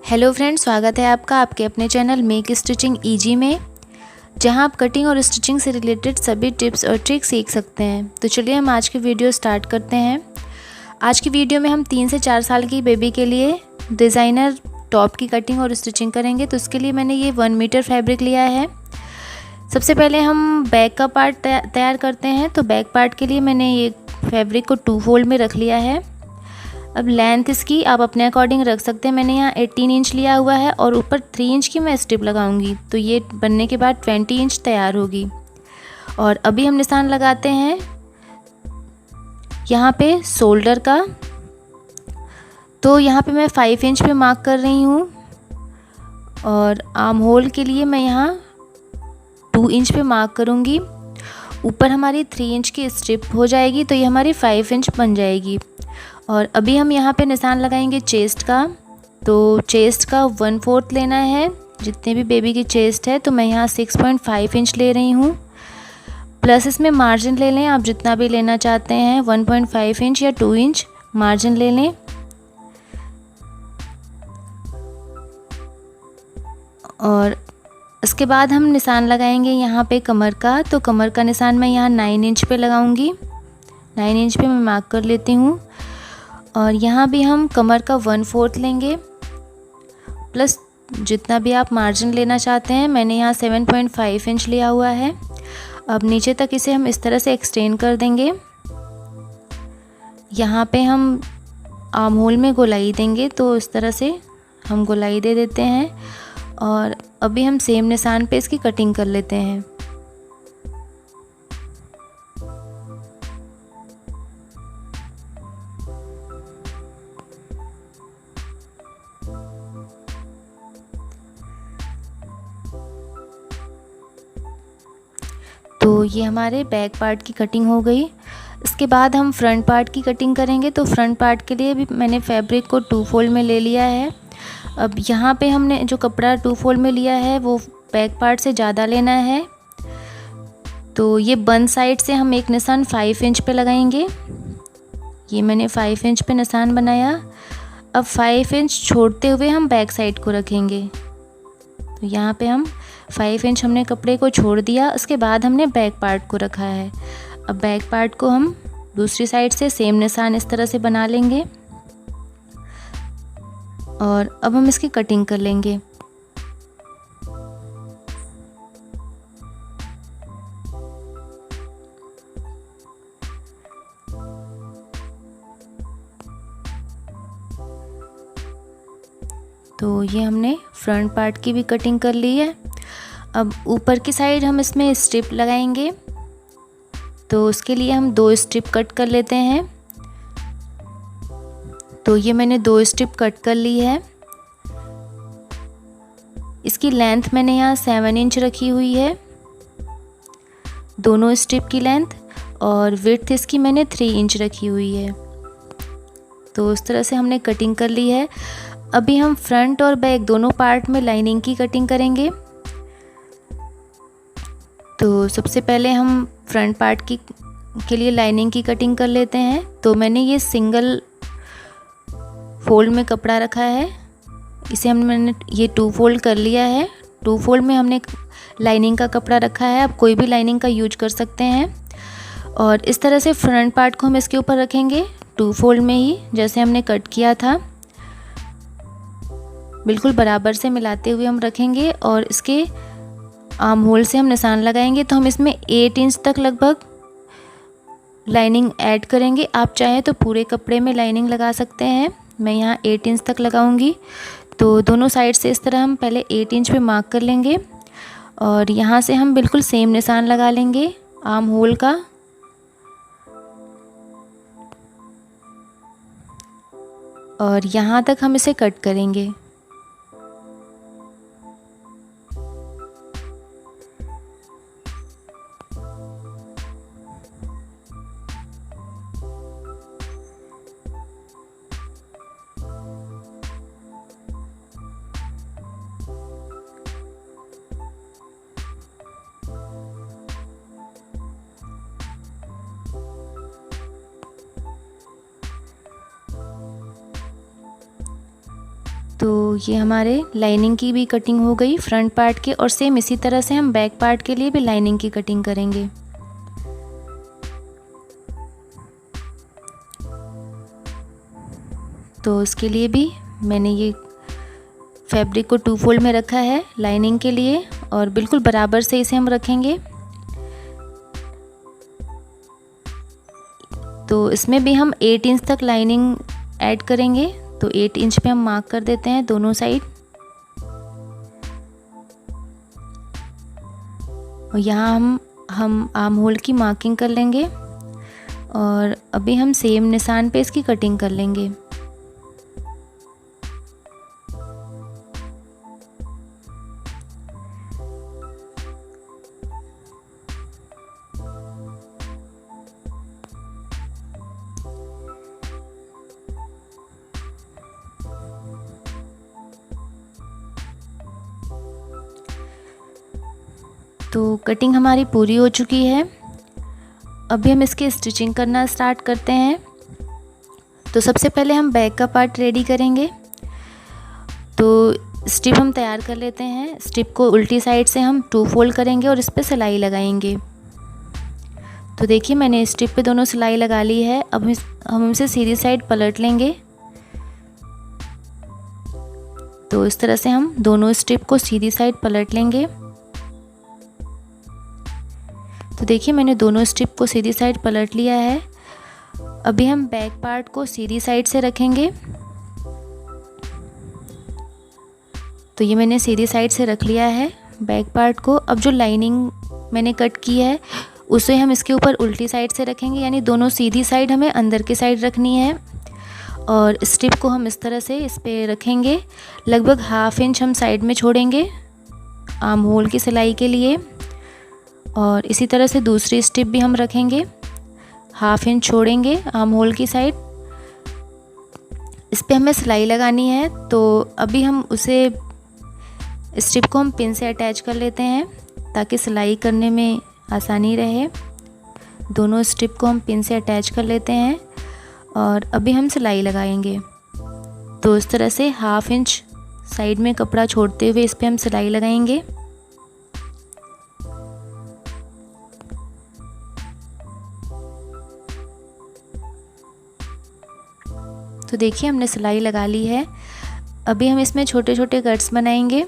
Hello friends, स्वागत है आपका आपके अपने चैनल मेक स्टिचिंग ईजी में, जहां आप कटिंग और स्टिचिंग से रिलेटेड सभी टिप्स और ट्रिक्स सीख सकते हैं। तो चलिए हम आज की वीडियो स्टार्ट करते हैं। आज की वीडियो में हम 3 से 4 साल की बेबी के लिए डिज़ाइनर टॉप की कटिंग और स्टिचिंग करेंगे। तो उसके लिए मैंने ये 1 मीटर फैब्रिक लिया है। सबसे पहले हम बैक का पार्ट तैयार करते हैं। तो बैक पार्ट के लिए मैंने ये फैब्रिक को 2 फोल्ड में रख लिया है। अब लेंथ इसकी आप अपने अकॉर्डिंग रख सकते हैं। मैंने यहाँ 18 इंच लिया हुआ है और ऊपर 3 इंच की मैं स्ट्रिप लगाऊंगी। तो ये बनने के बाद 20 इंच तैयार होगी। और अभी हम निशान लगाते हैं यहाँ पे शोल्डर का। तो यहाँ पे मैं 5 इंच पे मार्क कर रही हूँ और आर्म होल के लिए मैं यहाँ 2 इंच पे मार्क करूँगी। ऊपर हमारी 3 इंच की स्ट्रिप हो जाएगी, तो ये हमारी 5 इंच बन जाएगी। और अभी हम यहाँ पे निशान लगाएंगे चेस्ट का। तो चेस्ट का 1/4 लेना है, जितने भी बेबी की चेस्ट है। तो मैं यहाँ 6.5 इंच ले रही हूँ। प्लस इसमें मार्जिन ले लें, आप जितना भी लेना चाहते हैं, 1.5 इंच या 2 इंच मार्जिन ले लें। और इसके बाद हम निशान लगाएंगे यहाँ पे कमर का। तो कमर का निशान मैं यहाँ 9 इंच पे लगाऊंगी। 9 इंच पे मैं मार्क कर लेती हूँ। और यहाँ भी हम कमर का 1/4 लेंगे, प्लस जितना भी आप मार्जिन लेना चाहते हैं। मैंने यहाँ 7.5 इंच लिया हुआ है। अब नीचे तक इसे हम इस तरह से एक्सटेंड कर देंगे। यहाँ पे हम आर्म होल में गोलाई देंगे, तो इस तरह से हम गोलाई दे देते हैं। और अभी हम सेम निशान पे इसकी कटिंग कर लेते हैं। तो ये हमारे बैक पार्ट की कटिंग हो गई। इसके बाद हम फ्रंट पार्ट की कटिंग करेंगे। तो फ्रंट पार्ट के लिए भी मैंने फैब्रिक को 2 फोल्ड में ले लिया है। अब यहाँ पे हमने जो कपड़ा 2 फोल्ड में लिया है वो बैक पार्ट से ज़्यादा लेना है। तो ये बन साइड से हम एक निशान 5 इंच पे लगाएंगे। ये मैंने 5 इंच पे निशान बनाया। अब 5 इंच छोड़ते हुए हम बैक साइड को रखेंगे। तो यहाँ पे हम 5 इंच हमने कपड़े को छोड़ दिया। उसके बाद हमने बैक पार्ट को रखा है। अब बैक पार्ट को हम दूसरी साइड से सेम निशान इस तरह से बना लेंगे। और अब हम इसकी कटिंग कर लेंगे। तो ये हमने फ्रंट पार्ट की भी कटिंग कर ली है। अब ऊपर की साइड हम इसमें स्ट्रिप लगाएंगे। तो उसके लिए हम 2 स्ट्रिप कट कर लेते हैं। तो ये मैंने 2 स्ट्रिप कट कर ली है। इसकी लेंथ मैंने यहाँ 7 इंच रखी हुई है, दोनों स्ट्रिप की लेंथ। और विड्थ इसकी मैंने 3 इंच रखी हुई है। तो इस तरह से हमने कटिंग कर ली है। अभी हम फ्रंट और बैक दोनों पार्ट में लाइनिंग की कटिंग करेंगे। तो सबसे पहले हम फ्रंट पार्ट के लिए लाइनिंग की कटिंग कर लेते हैं। तो मैंने ये सिंगल फोल्ड में कपड़ा रखा है, इसे मैंने ये 2 फोल्ड कर लिया है। 2 फोल्ड में हमने लाइनिंग का कपड़ा रखा है। आप कोई भी लाइनिंग का यूज कर सकते हैं। और इस तरह से फ्रंट पार्ट को हम इसके ऊपर रखेंगे 2 फोल्ड में ही, जैसे हमने कट किया था। बिल्कुल बराबर से मिलाते हुए हम रखेंगे। और इसके आर्म होल से हम निशान लगाएंगे। तो हम इसमें 8 इंच तक लगभग लाइनिंग ऐड करेंगे। आप चाहें तो पूरे कपड़े में लाइनिंग लगा सकते हैं। मैं यहाँ 8 इंच तक लगाऊंगी। तो दोनों साइड से इस तरह हम पहले 8 इंच पे मार्क कर लेंगे। और यहाँ से हम बिल्कुल सेम निशान लगा लेंगे आर्म होल का। और यहाँ तक हम इसे कट करेंगे। तो ये हमारे लाइनिंग की भी कटिंग हो गई फ्रंट पार्ट के, और सेम इसी तरह से हम बैक पार्ट के लिए भी लाइनिंग की कटिंग करेंगे। तो इसके लिए भी मैंने ये फैब्रिक को 2 फोल्ड में रखा है लाइनिंग के लिए, और बिल्कुल बराबर से इसे हम रखेंगे। तो इसमें भी हम 8 इंच तक लाइनिंग ऐड करेंगे, तो 8 इंच पे हम मार्क कर देते हैं दोनों साइड। और यहाँ हम आर्म होल की मार्किंग कर लेंगे, और अभी हम सेम निशान पे इसकी कटिंग कर लेंगे। तो कटिंग हमारी पूरी हो चुकी है। अभी हम इसकी स्टिचिंग करना स्टार्ट करते हैं। तो सबसे पहले हम बैक का पार्ट रेडी करेंगे। तो स्ट्रिप हम तैयार कर लेते हैं। स्ट्रिप को उल्टी साइड से हम 2 फोल्ड करेंगे और इस पर सिलाई लगाएंगे। तो देखिए मैंने स्ट्रिप पे दोनों सिलाई लगा ली है। अब हम इसे सीधी साइड पलट लेंगे। तो इस तरह से हम दोनों स्ट्रिप को सीधी साइड पलट लेंगे। तो देखिए मैंने दोनों स्ट्रिप को सीधी साइड पलट लिया है। अभी हम बैक पार्ट को सीधी साइड से रखेंगे। तो ये मैंने सीधी साइड से रख लिया है बैक पार्ट को। अब जो लाइनिंग मैंने कट की है उसे हम इसके ऊपर उल्टी साइड से रखेंगे, यानी दोनों सीधी साइड हमें अंदर की साइड रखनी है। और स्ट्रिप को हम इस तरह से इस पे रखेंगे। लगभग 1/2 इंच हम साइड में छोड़ेंगे आर्म होल की सिलाई के लिए। और इसी तरह से दूसरी स्ट्रिप भी हम रखेंगे, 1/2 इंच छोड़ेंगे आर्म होल की साइड। इस पे हमें सिलाई लगानी है। तो अभी हम उसे स्ट्रिप को हम पिन से अटैच कर लेते हैं ताकि सिलाई करने में आसानी रहे। दोनों स्ट्रिप को हम पिन से अटैच कर लेते हैं और अभी हम सिलाई लगाएंगे। तो इस तरह से 1/2 इंच साइड में कपड़ा छोड़ते हुए इस पे हम सिलाई लगाएंगे। तो देखिए हमने सिलाई लगा ली है। अभी हम इसमें छोटे छोटे कट्स बनाएंगे।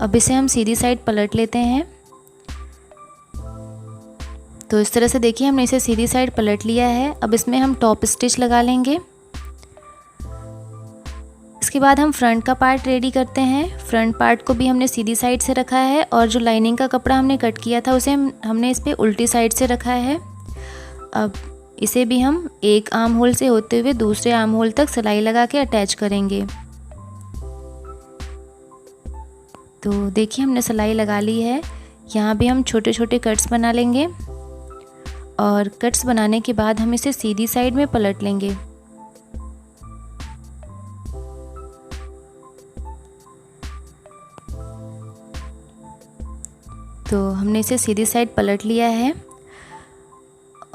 अब इसे हम सीधी साइड पलट लेते हैं। तो इस तरह से देखिए हमने इसे सीधी साइड पलट लिया है। अब इसमें हम टॉप स्टिच लगा लेंगे। इसके बाद हम फ्रंट का पार्ट रेडी करते हैं। फ्रंट पार्ट को भी हमने सीधी साइड से रखा है और जो लाइनिंग का कपड़ा हमने कट किया था उसे हमने इस पे उल्टी साइड से रखा है। अब इसे भी हम एक आर्म होल से होते हुए दूसरे आर्म होल तक सिलाई लगा के अटैच करेंगे। तो देखिए हमने सिलाई लगा ली है। यहाँ भी हम छोटे छोटे कट्स बना लेंगे और कट्स बनाने के बाद हम इसे सीधी साइड में पलट लेंगे। तो हमने इसे सीधी साइड पलट लिया है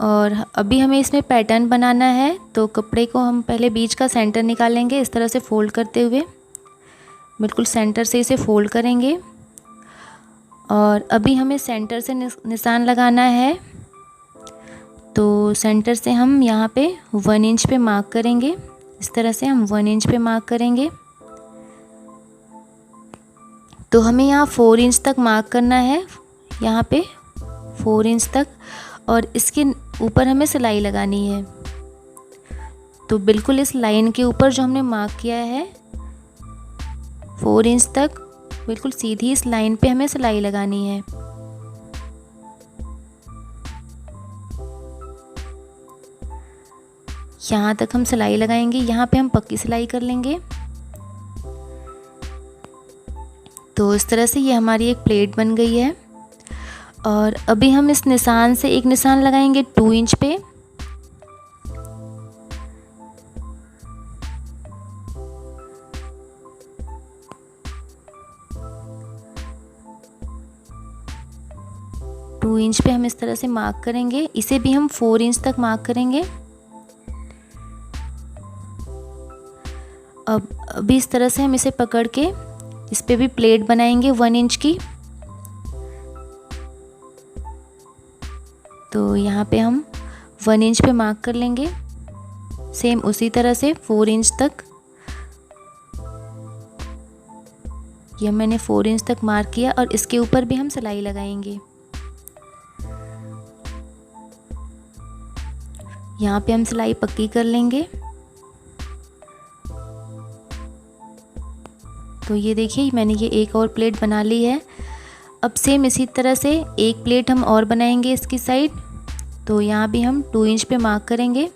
और अभी हमें इसमें पैटर्न बनाना है। तो कपड़े को हम पहले बीच का सेंटर निकालेंगे, इस तरह से फोल्ड करते हुए बिल्कुल सेंटर से इसे फोल्ड करेंगे। और अभी हमें सेंटर से निशान लगाना है। तो सेंटर से हम यहाँ पे 1 इंच पे मार्क करेंगे। इस तरह से हम 1 इंच पे मार्क करेंगे। तो हमें यहाँ 4 इंच तक मार्क करना है, यहाँ पे 4 इंच तक, और इसके ऊपर हमें सिलाई लगानी है। तो बिल्कुल इस लाइन के ऊपर जो हमने मार्क किया है 4 इंच तक, बिल्कुल सीधी इस लाइन पे हमें सिलाई लगानी है। यहाँ तक हम सिलाई लगाएंगे। यहाँ पे हम पक्की सिलाई कर लेंगे। तो इस तरह से ये हमारी एक प्लेट बन गई है। और अभी हम इस निशान से एक निशान लगाएंगे 2 इंच पे। हम इस तरह से मार्क करेंगे। इसे भी हम 4 इंच तक मार्क करेंगे। अब अभी इस तरह से हम इसे पकड़ के इस पे भी प्लेट बनाएंगे 1 इंच की। तो यहाँ पे हम 1 इंच पे मार्क कर लेंगे। सेम उसी तरह से 4 इंच तक, यह मैंने 4 इंच तक मार्क किया और इसके ऊपर भी हम सिलाई लगाएंगे। यहाँ पे हम सिलाई पक्की कर लेंगे। तो ये देखिए मैंने ये एक और प्लेट बना ली है। अब सेम इसी तरह से एक प्लेट हम और बनाएंगे इसकी साइड। तो यहाँ भी हम 2 इंच पे मार्क करेंगे।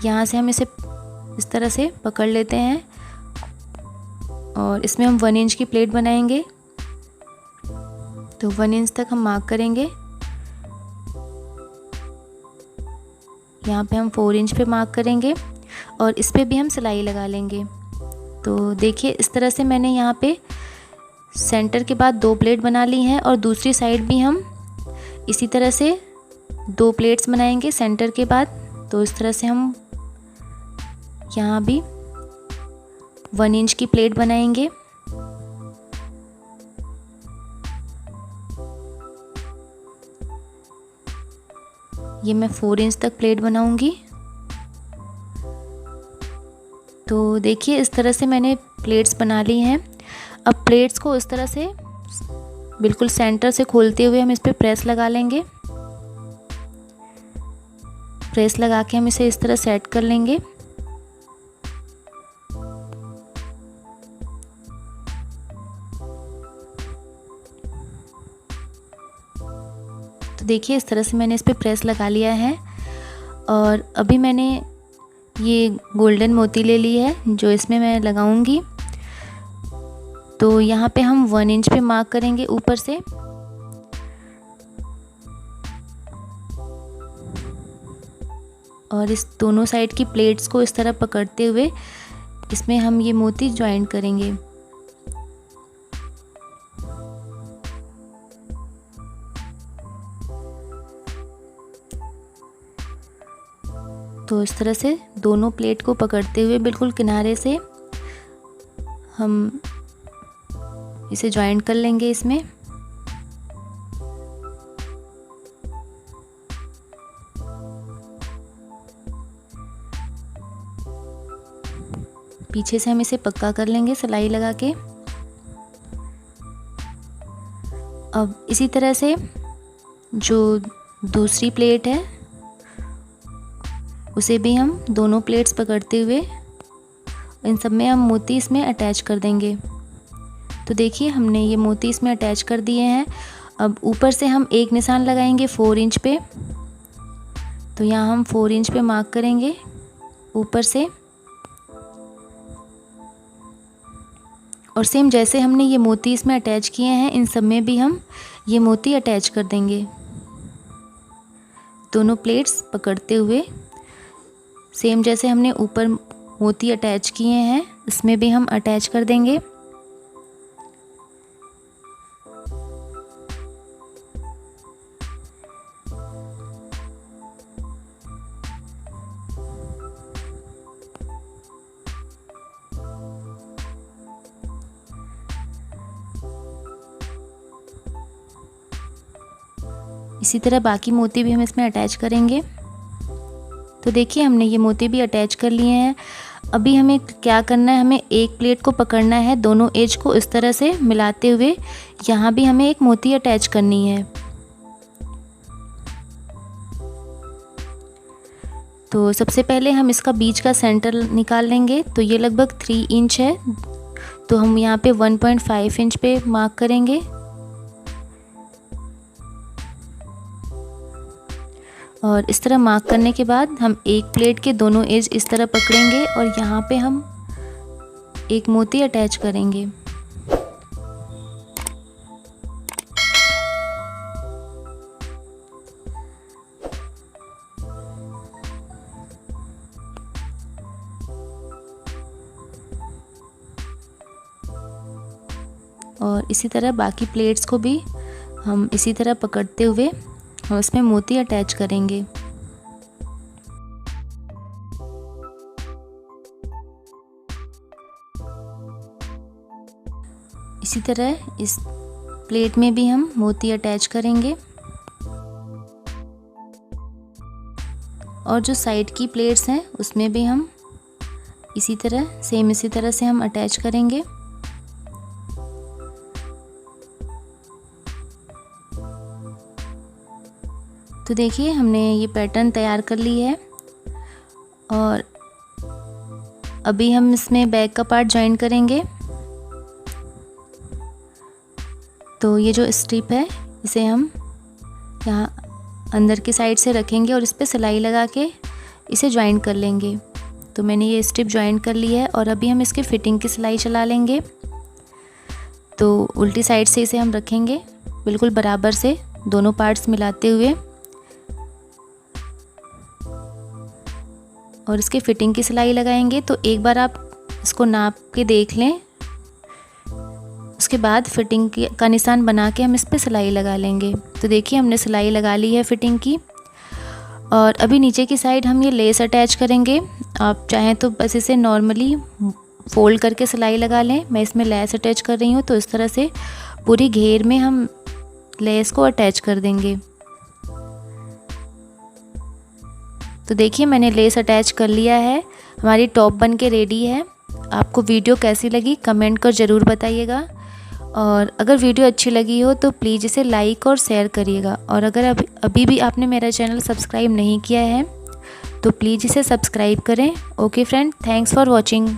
यहाँ से हम इसे इस तरह से पकड़ लेते हैं और इसमें हम 1 इंच की प्लेट बनाएंगे। तो 1 इंच तक हम मार्क करेंगे। यहाँ पे हम 4 इंच पे मार्क करेंगे और इस पे भी हम सिलाई लगा लेंगे। तो देखिए इस तरह से मैंने यहाँ पे सेंटर के बाद 2 प्लेट बना ली हैं और दूसरी साइड भी हम इसी तरह से 2 प्लेट्स बनाएंगे सेंटर के बाद। तो इस तरह से हम यहाँ भी 1 इंच की प्लेट बनाएंगे। ये मैं 4 इंच तक प्लेट बनाऊंगी। तो देखिए इस तरह से मैंने प्लेट्स बना ली हैं। अब प्लेट्स को इस तरह से बिल्कुल सेंटर से खोलते हुए हम इस पे प्रेस लगा लेंगे। प्रेस लगा के हम इसे इस तरह सेट कर लेंगे। तो देखिए इस तरह से मैंने इस पे प्रेस लगा लिया है और अभी मैंने ये गोल्डन मोती ले ली है जो इसमें मैं लगाऊंगी। तो यहाँ पे हम 1 इंच पे मार्क करेंगे ऊपर से। और इस दोनों साइड की प्लेट्स को इस तरह पकड़ते हुए इसमें हम ये मोती ज्वाइन करेंगे। तो इस तरह से दोनों प्लेट को पकड़ते हुए बिल्कुल किनारे से हम इसे ज्वाइन कर लेंगे इसमें। पीछे से हम इसे पक्का कर लेंगे सिलाई लगा के। अब इसी तरह से जो दूसरी प्लेट है उसे भी हम दोनों प्लेट्स पकड़ते हुए इन सब में हम मोती इसमें अटैच कर देंगे। तो देखिए हमने ये मोती इसमें अटैच कर दिए हैं। अब ऊपर से हम एक निशान लगाएंगे 4 इंच पे। तो यहाँ हम 4 इंच पे मार्क करेंगे ऊपर से और सेम जैसे हमने ये मोती इसमें अटैच किए हैं इन सब में भी हम ये मोती अटैच कर देंगे। दोनों प्लेट्स पकड़ते हुए सेम जैसे हमने ऊपर मोती अटैच किए हैं इसमें भी हम अटैच कर देंगे। इसी तरह बाकी मोती भी हम इसमें अटैच करेंगे। तो देखिए हमने ये मोती भी अटैच कर लिए हैं। अभी हमें क्या करना है, हमें एक प्लेट को पकड़ना है, दोनों एज को इस तरह से मिलाते हुए यहाँ भी हमें एक मोती अटैच करनी है। तो सबसे पहले हम इसका बीच का सेंटर निकाल लेंगे। तो ये लगभग 3 इंच है, तो हम यहाँ पे 1.5 इंच पे मार्क करेंगे। और इस तरह मार्क करने के बाद हम एक प्लेट के दोनों एज इस तरह पकड़ेंगे और यहाँ पे हम एक मोती अटैच करेंगे। और इसी तरह बाकी प्लेट्स को भी हम इसी तरह पकड़ते हुए हम इसमें मोती अटैच करेंगे। इसी तरह इस प्लेट में भी हम मोती अटैच करेंगे और जो साइड की प्लेट्स हैं उसमें भी हम इसी तरह से हम अटैच करेंगे। तो देखिए हमने ये पैटर्न तैयार कर ली है और अभी हम इसमें बैक का पार्ट जॉइन करेंगे। तो ये जो स्ट्रिप है इसे हम यहाँ अंदर की साइड से रखेंगे और इस पर सिलाई लगा के इसे जॉइन कर लेंगे। तो मैंने ये स्ट्रिप जॉइन कर ली है और अभी हम इसके फिटिंग की सिलाई चला लेंगे। तो उल्टी साइड से इसे हम रखेंगे बिल्कुल बराबर से दोनों पार्ट्स मिलाते हुए और इसके फिटिंग की सिलाई लगाएंगे। तो एक बार आप इसको नाप के देख लें, उसके बाद फिटिंग का निशान बना के हम इस पर सिलाई लगा लेंगे। तो देखिए हमने सिलाई लगा ली है फिटिंग की और अभी नीचे की साइड हम ये लेस अटैच करेंगे। आप चाहें तो बस इसे नॉर्मली फोल्ड करके सिलाई लगा लें। मैं इसमें लेस अटैच कर रही हूँ तो इस तरह से पूरी घेर में हम लेस को अटैच कर देंगे। तो देखिए मैंने लेस अटैच कर लिया है, हमारी टॉप बन के रेडी है। आपको वीडियो कैसी लगी कमेंट कर ज़रूर बताइएगा और अगर वीडियो अच्छी लगी हो तो प्लीज़ इसे लाइक और शेयर करिएगा। और अगर अभी भी आपने मेरा चैनल सब्सक्राइब नहीं किया है तो प्लीज़ इसे सब्सक्राइब करें। Okay friend, thanks for watching.